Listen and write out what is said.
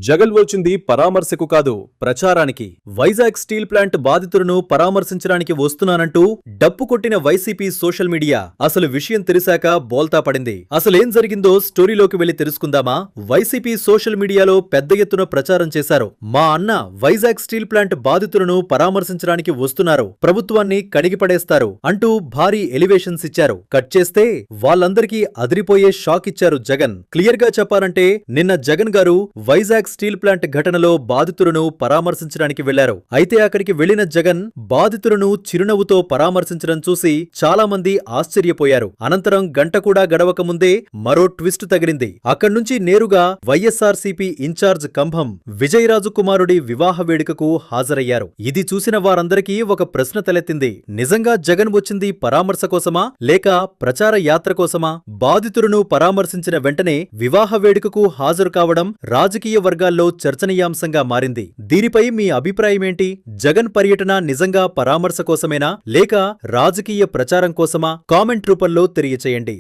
జగన్ వచ్చింది పరామర్శకు కాదు, ప్రచారానికి. వైజాగ్ స్టీల్ ప్లాంట్ బాధితులను పరామర్శించడానికి వస్తున్నానంటూ డప్పు కొట్టిన వైసీపీ సోషల్ మీడియా అసలు విషయం తెలిసాక బోల్తా పడింది. అసలేం జరిగిందో స్టోరీలోకి వెళ్లి తెలుసుకుందామా? వైసీపీ సోషల్ మీడియాలో పెద్ద ఎత్తున ప్రచారం చేశారు. మా అన్న వైజాగ్ స్టీల్ ప్లాంట్ బాధితులను పరామర్శించడానికి వస్తున్నారు, ప్రభుత్వాన్ని కడిగిపడేస్తారు అంటూ భారీ ఎలివేషన్స్ ఇచ్చారు. కట్ చేస్తే వాళ్ళందరికీ అదిరిపోయే షాక్ ఇచ్చారు జగన్. క్లియర్ గా చెప్పాలంటే నిన్న జగన్ గారు వైజాగ్ స్టీల్ ప్లాంట్ ఘటనలో బాధితులను పరామర్శించడానికి వెళ్లారు. అయితే అక్కడికి వెళ్లిన జగన్ బాధితులను చిరునవ్వుతో పరామర్శించడం చూసి చాలా మంది ఆశ్చర్యపోయారు. అనంతరం గంట కూడా గడవక ముందే మరో ట్విస్ట్ తగిలింది. అక్కడ్నుంచి నేరుగా వైఎస్ఆర్సీపీ ఇన్ఛార్జ్ కంభం విజయరాజు కుమారుడి వివాహ వేడుకకు హాజరయ్యారు. ఇది చూసిన వారందరికీ ఒక ప్రశ్న తలెత్తింది. నిజంగా జగన్ వచ్చింది పరామర్శ కోసమా లేక ప్రచార యాత్ర కోసమా? బాధితులను పరామర్శించిన వెంటనే వివాహ వేడుకకు హాజరు కావడం రాజకీయ వర్గాల్లో చర్చనీయాంశంగా మారింది. దీనిపై మీ అభిప్రాయమేంటి? జగన్ పర్యటన నిజంగా పరామర్శ కోసమేనా లేక రాజకీయ ప్రచారం కోసమా? కామెంట్ రూపంలో తెలియచేయండి.